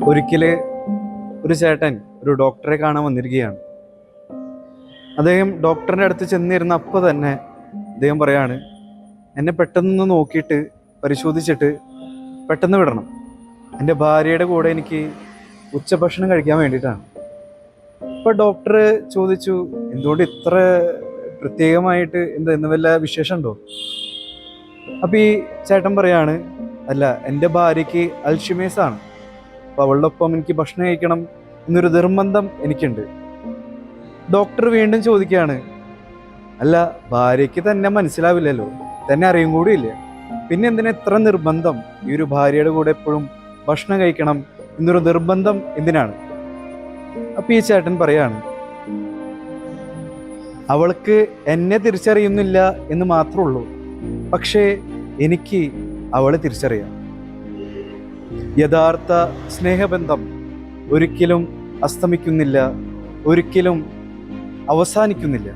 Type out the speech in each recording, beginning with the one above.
ഒരിക്കല് ഒരു ചേട്ടൻ ഒരു ഡോക്ടറെ കാണാൻ വന്നിരിക്കുകയാണ്. അദ്ദേഹം ഡോക്ടറിൻ്റെ അടുത്ത് ചെന്നിരുന്ന അപ്പോൾ തന്നെ അദ്ദേഹം പറയാണ്, എന്നെ പെട്ടെന്ന് നോക്കിയിട്ട് പരിശോധിച്ചിട്ട് പെട്ടെന്ന് വിടണം. എൻ്റെ ഭാര്യയുടെ കൂടെ എനിക്ക് ഉച്ചഭക്ഷണം കഴിക്കാൻ വേണ്ടിയിട്ടാണ്. അപ്പോൾ ഡോക്ടർ ചോദിച്ചു, എന്തുകൊണ്ട് ഇത്ര പ്രത്യേകമായിട്ട് എന്ന് വല്ല വിശേഷമുണ്ടോ? അപ്പോൾ ഈ ചേട്ടൻ പറയാണ്, അല്ല, എൻ്റെ ഭാര്യയ്ക്ക് അൽഷിമേഴ്സ് ആണ്. അപ്പോൾ അവളുടെ ഒപ്പം എനിക്ക് ഭക്ഷണം കഴിക്കണം എന്നൊരു നിർബന്ധം എനിക്കുണ്ട്. ഡോക്ടർ വീണ്ടും ചോദിക്കുകയാണ്, അല്ല, ഭാര്യയ്ക്ക് തന്നെ മനസ്സിലാവില്ലല്ലോ, തന്നെ അറിയും കൂടിയില്ല, പിന്നെ എന്തിനാ ഇത്ര നിർബന്ധം? ഈ ഒരു ഭാര്യയുടെ കൂടെ എപ്പോഴും ഭക്ഷണം കഴിക്കണം എന്നൊരു നിർബന്ധം എന്തിനാണ്? അപ്പം ഈ ചേട്ടൻ പറയാണ്, അവൾക്ക് എന്നെ തിരിച്ചറിയുന്നില്ല എന്ന് മാത്രമേ ഉള്ളൂ, പക്ഷേ എനിക്ക് അവളെ തിരിച്ചറിയാം. യഥാർത്ഥ സ്നേഹബന്ധം ഒരിക്കലും അസ്തമിക്കുന്നില്ല, ഒരിക്കലും അവസാനിക്കുന്നില്ല.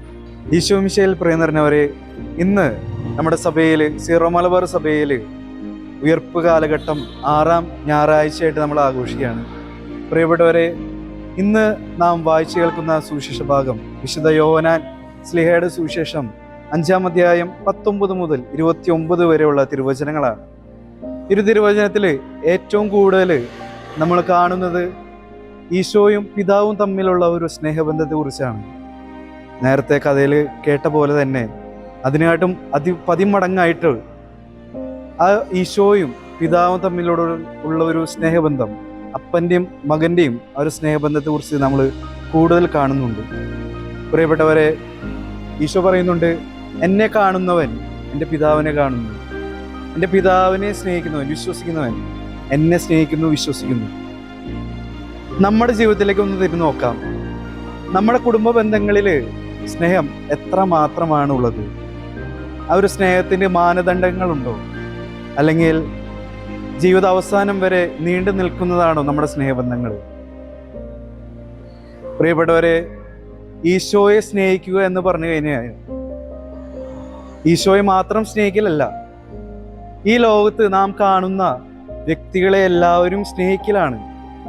ഈശോ മിശിഹായിൽ പ്രിയനിറഞ്ഞവരെ, ഇന്ന് നമ്മുടെ സഭയിൽ, സീറോ മലബാർ സഭയിൽ ഉയർപ്പ് കാലഘട്ടം 6ാം ഞായറാഴ്ചയായിട്ട് നമ്മൾ ആഘോഷിക്കുകയാണ്. പ്രിയപ്പെട്ടവരെ, ഇന്ന് നാം വായിച്ചു കേൾക്കുന്ന സുവിശേഷ ഭാഗം വിശുദ്ധ യോഹന്നാൻ ശ്ലീഹയുടെ സുവിശേഷം 5-ാം അധ്യായം 19 മുതൽ 29 വരെയുള്ള തിരുവചനങ്ങളാണ്. തിരുവചനത്തിൽ ഏറ്റവും കൂടുതൽ നമ്മൾ കാണുന്നത് ഈശോയും പിതാവും തമ്മിലുള്ള ഒരു സ്നേഹബന്ധത്തെ കുറിച്ചാണ്. നേരത്തെ കഥയിൽ കേട്ട പോലെ തന്നെ അതിനായിട്ടും 10 മടങ്ങായിട്ട് ആ ഈശോയും പിതാവും തമ്മിലുള്ള ഒരു സ്നേഹബന്ധം, അപ്പൻ്റെയും മകൻ്റെയും ആ ഒരു സ്നേഹബന്ധത്തെ കുറിച്ച് നമ്മൾ കൂടുതൽ കാണുന്നുണ്ട്. പ്രിയപ്പെട്ടവരെ, ഈശോ പറയുന്നുണ്ട്, എന്നെ കാണുന്നവൻ എൻ്റെ പിതാവിനെ കാണുന്നു, എൻ്റെ പിതാവിനെ സ്നേഹിക്കുന്നവൻ, വിശ്വസിക്കുന്നവൻ എന്നെ സ്നേഹിക്കുന്നു, വിശ്വസിക്കുന്നു. നമ്മുടെ ജീവിതത്തിലേക്ക് ഒന്ന് തിരിഞ്ഞു നോക്കാം. നമ്മുടെ കുടുംബ ബന്ധങ്ങളിൽ സ്നേഹം എത്ര മാത്രമാണുള്ളത്? ആ ഒരു സ്നേഹത്തിൻ്റെ മാനദണ്ഡങ്ങളുണ്ടോ? അല്ലെങ്കിൽ ജീവിത അവസാനം വരെ നീണ്ടു നിൽക്കുന്നതാണോ നമ്മുടെ സ്നേഹബന്ധങ്ങൾ? പ്രിയപ്പെട്ടവരെ, ഈശോയെ സ്നേഹിക്കുക എന്ന് പറഞ്ഞു കഴിഞ്ഞാൽ ഈശോയെ മാത്രം സ്നേഹിക്കലല്ല, ഈ ലോകത്ത് നാം കാണുന്ന വ്യക്തികളെ എല്ലാവരും സ്നേഹിക്കലാണ്.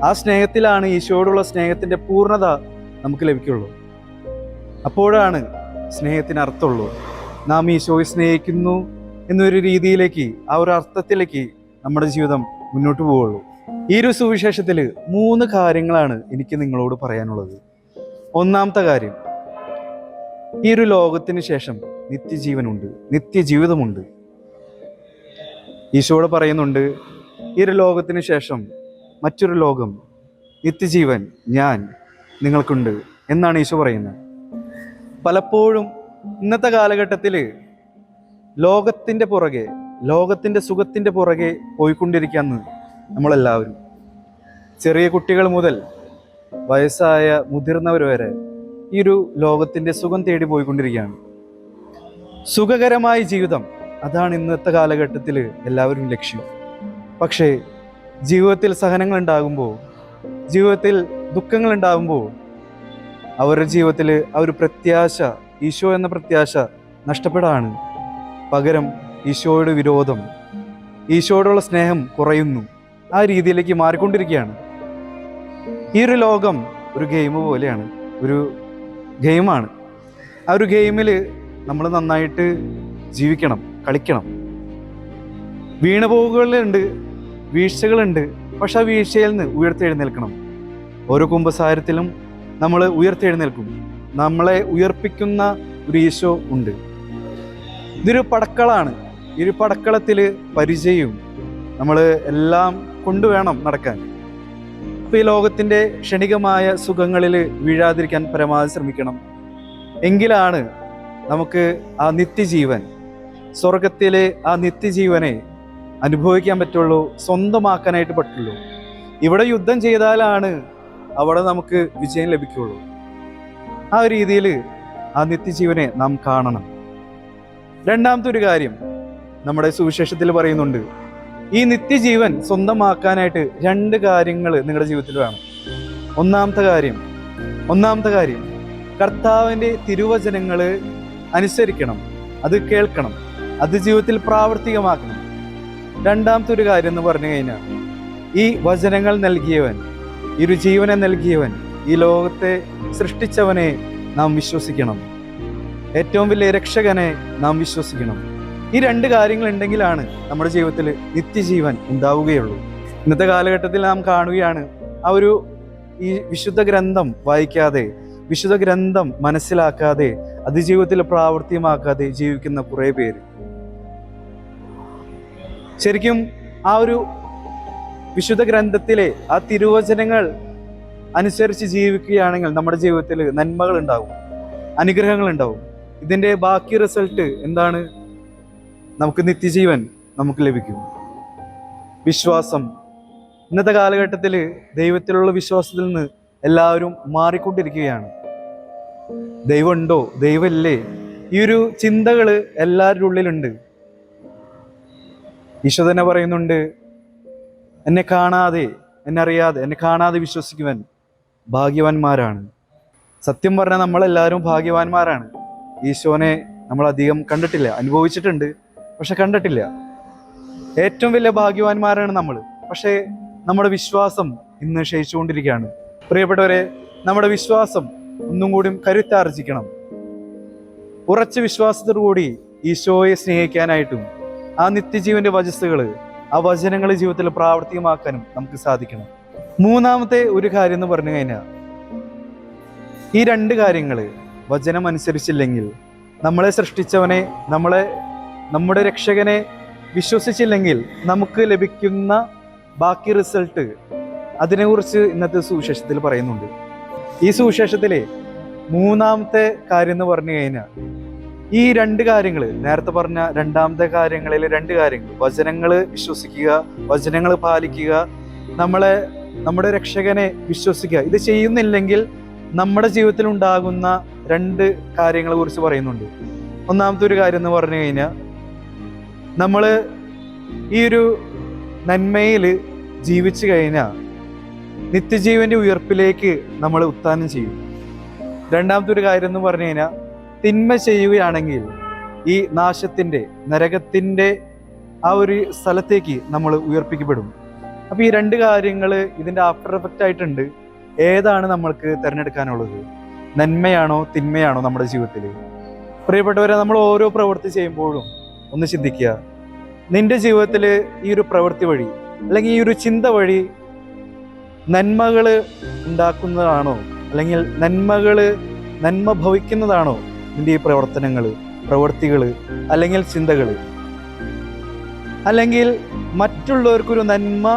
ആ സ്നേഹത്തിലാണ് ഈശോയോടുള്ള സ്നേഹത്തിൻ്റെ പൂർണ്ണത നമുക്ക് ലഭിക്കുള്ളൂ. അപ്പോഴാണ് സ്നേഹത്തിന് അർത്ഥമുള്ളൂ. നാം ഈശോയെ സ്നേഹിക്കുന്നു എന്നൊരു രീതിയിലേക്ക്, ആ ഒരു അർത്ഥത്തിലേക്ക് നമ്മുടെ ജീവിതം മുന്നോട്ട് പോവുള്ളൂ. ഈ ഒരു സുവിശേഷത്തിൽ 3 കാര്യങ്ങളാണ് എനിക്ക് നിങ്ങളോട് പറയാനുള്ളത്. ഒന്നാമത്തെ കാര്യം, ഈ ഒരു ലോകത്തിന് ശേഷം നിത്യജീവനുണ്ട്, നിത്യജീവിതമുണ്ട്. ഈശോയോട് പറയുന്നുണ്ട്, ഈ ഒരു ലോകത്തിന് ശേഷം മറ്റൊരു ലോകം, നിത്യജീവൻ ഞാൻ നിങ്ങൾക്കുണ്ട് എന്നാണ് ഈശോ പറയുന്നത്. പലപ്പോഴും ഇന്നത്തെ കാലഘട്ടത്തിൽ ലോകത്തിൻ്റെ പുറകെ, ലോകത്തിൻ്റെ സുഖത്തിൻ്റെ പുറകെ പോയിക്കൊണ്ടിരിക്കുകയെന്ന് നമ്മളെല്ലാവരും, ചെറിയ കുട്ടികൾ മുതൽ വയസ്സായ മുതിർന്നവർ വരെ ഈ ഒരു ലോകത്തിൻ്റെ സുഖം തേടി പോയിക്കൊണ്ടിരിക്കുകയാണ്. സുഖകരമായ ജീവിതം, അതാണ് ഇന്നത്തെ കാലഘട്ടത്തിൽ എല്ലാവരും ലക്ഷ്യം. പക്ഷേ ജീവിതത്തിൽ സഹനങ്ങൾ ഉണ്ടാകുമ്പോൾ, ജീവിതത്തിൽ ദുഃഖങ്ങൾ ഉണ്ടാകുമ്പോൾ അവരുടെ ജീവിതത്തിൽ ആ ഒരു പ്രത്യാശ, ഈശോ എന്ന പ്രത്യാശ നഷ്ടപ്പെടാണ്. പകരം ഈശോയുടെ വിരോധം, ഈശോയോടുള്ള സ്നേഹം കുറയുന്നു. ആ രീതിയിലേക്ക് മാറിക്കൊണ്ടിരിക്കുകയാണ്. ഈ ഒരു ലോകം ഒരു ഗെയിം പോലെയാണ്, ഒരു ഗെയിമാണ്. ആ ഒരു ഗെയിമിൽ നമ്മൾ നന്നായിട്ട് ജീവിക്കണം, കളിക്കണം. വീണുപോകുകളുണ്ട്, വീഴ്ചകളുണ്ട്, പക്ഷെ ആ വീഴ്ചയിൽ നിന്ന് ഉയർത്തെഴുന്നേൽക്കണം. ഓരോ കുമ്പസാരത്തിലും നമ്മൾ ഉയർത്തെഴുന്നേൽക്കും. നമ്മളെ ഉയർപ്പിക്കുന്ന ഒരു ഈശോ ഉണ്ട്. ഇതൊരു പടക്കളാണ്. ഈ ഒരു പടക്കളത്തിൽ പരിചയവും നമ്മൾ എല്ലാം കൊണ്ടുവേണം നടക്കാൻ. അപ്പോൾ ഈ ലോകത്തിൻ്റെ ക്ഷണികമായ സുഖങ്ങളിൽ വീഴാതിരിക്കാൻ പരമാവധി ശ്രമിക്കണം. എങ്കിലാണ് നമുക്ക് ആ നിത്യജീവൻ, സ്വർഗത്തിലെ ആ നിത്യജീവനെ അനുഭവിക്കാൻ പറ്റുള്ളൂ, സ്വന്തമാക്കാനായിട്ട് പറ്റുള്ളൂ. ഇവിടെ യുദ്ധം ചെയ്താലാണ് അവിടെ നമുക്ക് വിജയം ലഭിക്കുകയുള്ളൂ. ആ ഒരു രീതിയിൽ ആ നിത്യജീവനെ നാം കാണണം. രണ്ടാമത്തെ ഒരു കാര്യം നമ്മുടെ സുവിശേഷത്തിൽ പറയുന്നുണ്ട്, ഈ നിത്യജീവൻ സ്വന്തമാക്കാനായിട്ട് 2 കാര്യങ്ങൾ നിങ്ങളുടെ ജീവിതത്തിൽ വേണം. ഒന്നാമത്തെ കാര്യം കർത്താവിൻ്റെ തിരുവചനങ്ങൾ അനുസരിക്കണം, അത് കേൾക്കണം, അത് ജീവിതത്തിൽ പ്രാവർത്തികമാക്കണം. രണ്ടാമത്തെ ഒരു കാര്യം എന്ന് പറഞ്ഞു കഴിഞ്ഞാൽ, ഈ വചനങ്ങൾ നൽകിയവൻ ഈ ഒരു ജീവനെ നൽകിയവൻ, ഈ ലോകത്തെ സൃഷ്ടിച്ചവനെ നാം വിശ്വസിക്കണം. ഏറ്റവും വലിയ രക്ഷകനെ നാം വിശ്വസിക്കണം. ഈ രണ്ട് കാര്യങ്ങൾ ഉണ്ടെങ്കിലാണ് നമ്മുടെ ജീവിതത്തിൽ നിത്യജീവൻ ഉണ്ടാവുകയുള്ളൂ. ഇന്നത്തെ കാലഘട്ടത്തിൽ നാം കാണുകയാണ്, ഈ വിശുദ്ധ ഗ്രന്ഥം വായിക്കാതെ, വിശുദ്ധ ഗ്രന്ഥം മനസ്സിലാക്കാതെ, അത് ജീവിതത്തിൽ പ്രാവർത്തികമാക്കാതെ ജീവിക്കുന്ന കുറേ പേര്. ശരിക്കും ആ ഒരു വിശുദ്ധ ഗ്രന്ഥത്തിലെ ആ തിരുവചനങ്ങൾ അനുസരിച്ച് ജീവിക്കുകയാണെങ്കിൽ നമ്മുടെ ജീവിതത്തിൽ നന്മകൾ ഉണ്ടാവും, അനുഗ്രഹങ്ങൾ ഉണ്ടാവും. ഇതിന്റെ ബാക്കി റിസൾട്ട് എന്താണ്? നമുക്ക് നിത്യജീവൻ നമുക്ക് ലഭിക്കും. വിശ്വാസം. ഇന്നത്തെ കാലഘട്ടത്തിൽ ദൈവത്തിലുള്ള വിശ്വാസത്തിൽ നിന്ന് എല്ലാവരും മാറിക്കൊണ്ടിരിക്കുകയാണ്. ദൈവമുണ്ടോ, ദൈവമില്ലേ, ഈ ഒരു ചിന്തകൾ എല്ലാവരുടെ ഉള്ളിലുണ്ട്. ഈശോ തന്നെ പറയുന്നുണ്ട്, എന്നെ കാണാതെ, എന്നെ അറിയാതെ, എന്നെ കാണാതെ വിശ്വസിക്കുവാൻ ഭാഗ്യവാന്മാരാണ്. സത്യം പറഞ്ഞാൽ നമ്മളെല്ലാവരും ഭാഗ്യവാന്മാരാണ്. ഈശോനെ നമ്മൾ അധികം കണ്ടിട്ടില്ല, അനുഭവിച്ചിട്ടുണ്ട്, പക്ഷെ കണ്ടിട്ടില്ല. ഏറ്റവും വലിയ ഭാഗ്യവാന്മാരാണ് നമ്മൾ. പക്ഷേ നമ്മുടെ വിശ്വാസം ഇന്ന് ക്ഷയിച്ചുകൊണ്ടിരിക്കുകയാണ്. പ്രിയപ്പെട്ടവരെ, നമ്മുടെ വിശ്വാസം ഒന്നും കൂടി കരുത്താർജിക്കണം. ഉറച്ച വിശ്വാസത്തോടുകൂടി ഈശോയെ സ്നേഹിക്കാനായിട്ടും ആ നിത്യജീവന്റെ വചസ്സുകൾ, ആ വചനങ്ങൾ ജീവിതത്തിൽ പ്രാവർത്തികമാക്കാനും നമുക്ക് സാധിക്കണം. മൂന്നാമത്തെ ഒരു കാര്യം എന്ന് പറഞ്ഞു കഴിഞ്ഞാൽ, ഈ രണ്ട് കാര്യങ്ങൾ വചനം അനുസരിച്ചില്ലെങ്കിൽ, നമ്മളെ സൃഷ്ടിച്ചവനെ, നമ്മുടെ രക്ഷകനെ വിശ്വസിച്ചില്ലെങ്കിൽ നമുക്ക് ലഭിക്കുന്ന ബാക്കി റിസൾട്ട്, അതിനെക്കുറിച്ച് ഇന്നത്തെ സുവിശേഷത്തിൽ പറയുന്നുണ്ട്. ഈ സുവിശേഷത്തിലെ മൂന്നാമത്തെ കാര്യം എന്ന് പറഞ്ഞു കഴിഞ്ഞാൽ, ഈ രണ്ട് കാര്യങ്ങൾ, നേരത്തെ പറഞ്ഞ രണ്ടാമത്തെ കാര്യങ്ങളിലെ രണ്ട് കാര്യങ്ങൾ, വചനങ്ങൾ വിശ്വസിക്കുക, വചനങ്ങൾ പാലിക്കുക, നമ്മുടെ രക്ഷകനെ വിശ്വസിക്കുക, ഇത് ചെയ്യുന്നില്ലെങ്കിൽ നമ്മുടെ ജീവിതത്തിൽ ഉണ്ടാകുന്ന രണ്ട് കാര്യങ്ങളെ കുറിച്ച് പറയുന്നുണ്ട്. ഒന്നാമത്തെ ഒരു കാര്യം എന്ന് പറഞ്ഞു കഴിഞ്ഞാൽ, നമ്മൾ ഈ ഒരു നന്മയിൽ ജീവിച്ചു കഴിഞ്ഞാൽ നിത്യജീവന്റെ ഉയർപ്പിലേക്ക് നമ്മൾ ഉത്ഥാനം ചെയ്യും. രണ്ടാമത്തെ ഒരു കാര്യം എന്ന് പറഞ്ഞു കഴിഞ്ഞാൽ, തിന്മ ചെയ്യുകയാണെങ്കിൽ ഈ നാശത്തിന്റെ, നരകത്തിന്റെ ആ ഒരു സ്ഥലത്തേക്ക് നമ്മൾ ഉയർപ്പിക്കപ്പെടും. അപ്പൊ ഈ രണ്ട് കാര്യങ്ങൾ ഇതിന്റെ ആഫ്റ്റർ എഫക്റ്റ് ആയിട്ടുണ്ട്. ഏതാണ് നമ്മൾക്ക് തിരഞ്ഞെടുക്കാനുള്ളത്? നന്മയാണോ തിന്മയാണോ നമ്മുടെ ജീവിതത്തിൽ? പ്രിയപ്പെട്ടവരെ, നമ്മൾ ഓരോ പ്രവൃത്തി ചെയ്യുമ്പോഴും ഒന്ന് ചിന്തിക്കുക, നിന്റെ ജീവിതത്തിൽ ഈ ഒരു പ്രവൃത്തി വഴി അല്ലെങ്കിൽ ഈ ഒരു ചിന്ത വഴി നന്മകൾ ഉണ്ടാക്കുന്നതാണോ, അല്ലെങ്കിൽ നന്മ ഭവിക്കുന്നതാണോ നിന്റെ ഈ പ്രവർത്തനങ്ങൾ, പ്രവൃത്തികൾ, അല്ലെങ്കിൽ ചിന്തകൾ? അല്ലെങ്കിൽ മറ്റുള്ളവർക്കൊരു നന്മ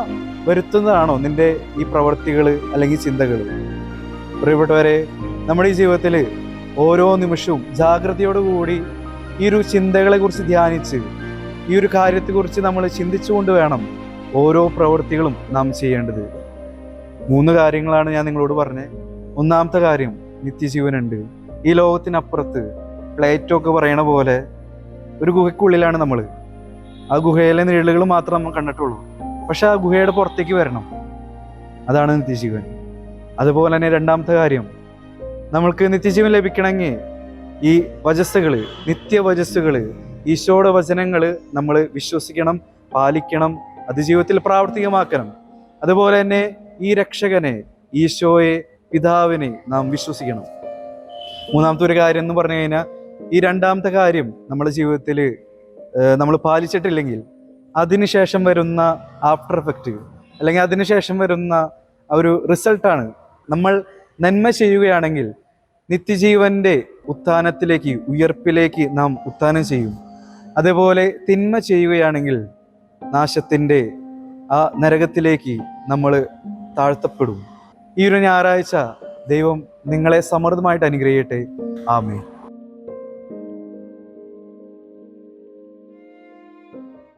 വരുത്തുന്നതാണോ നിന്റെ ഈ പ്രവൃത്തികൾ അല്ലെങ്കിൽ ചിന്തകൾ? പ്രിയപ്പെട്ടവരെ, നമ്മുടെ ഈ ജീവിതത്തിൽ ഓരോ നിമിഷവും ജാഗ്രതയോടുകൂടി ഈ ഒരു ചിന്തകളെ കുറിച്ച് ധ്യാനിച്ച്, ഈ ഒരു കാര്യത്തെക്കുറിച്ച് നമ്മൾ ചിന്തിച്ചുകൊണ്ട് വേണം ഓരോ പ്രവൃത്തികളും നാം ചെയ്യേണ്ടത്. 3 കാര്യങ്ങളാണ് ഞാൻ നിങ്ങളോട് പറഞ്ഞത്. ഒന്നാമത്തെ കാര്യം, നിത്യജീവനുണ്ട്. ഈ ലോകത്തിനപ്പുറത്ത് പ്ലേറ്റോ ഒക്കെ പറയണ പോലെ ഒരു ഗുഹയ്ക്കുള്ളിലാണ് നമ്മൾ. ആ ഗുഹയിലെ നിഴലുകൾ മാത്രം നമ്മൾ കണ്ടിട്ടുള്ളൂ. പക്ഷെ ആ ഗുഹയുടെ പുറത്തേക്ക് വരണം, അതാണ് നിത്യജീവൻ. അതുപോലെ തന്നെ രണ്ടാമത്തെ കാര്യം, നമ്മൾക്ക് നിത്യജീവൻ ലഭിക്കണമെങ്കിൽ ഈ വചസ്സുകൾ, നിത്യവചസ്സുകൾ, ഈശോയുടെ വചനങ്ങൾ നമ്മൾ വിശ്വസിക്കണം, പാലിക്കണം, അത് ജീവിതത്തിൽ പ്രാവർത്തികമാക്കണം. അതുപോലെ തന്നെ ഈ രക്ഷകനെ, ഈശോയെ, പിതാവിനെ നാം വിശ്വസിക്കണം. മൂന്നാമത്തെ ഒരു കാര്യം എന്ന് പറഞ്ഞു കഴിഞ്ഞാൽ, ഈ രണ്ടാമത്തെ കാര്യം നമ്മുടെ ജീവിതത്തിൽ നമ്മൾ പാലിച്ചിട്ടില്ലെങ്കിൽ അതിനുശേഷം വരുന്ന ആഫ്റ്റർ എഫക്റ്റ്, അല്ലെങ്കിൽ അതിനുശേഷം വരുന്ന ഒരു റിസൾട്ടാണ്, നമ്മൾ നന്മ ചെയ്യുകയാണെങ്കിൽ നിത്യജീവന്റെ ഉത്ഥാനത്തിലേക്ക്, ഉയർപ്പിലേക്ക് നാം ഉത്ഥാനം ചെയ്യും. അതേപോലെ തിന്മ ചെയ്യുകയാണെങ്കിൽ നാശത്തിൻ്റെ ആ നരകത്തിലേക്ക് നമ്മൾ താഴ്ത്തപ്പെടും. ഈ ഒരു ഞായറാഴ്ച ദൈവം നിങ്ങളെ സമൃദ്ധമായിട്ട് അനുഗ്രഹിക്കട്ടെ. ആമേൻ.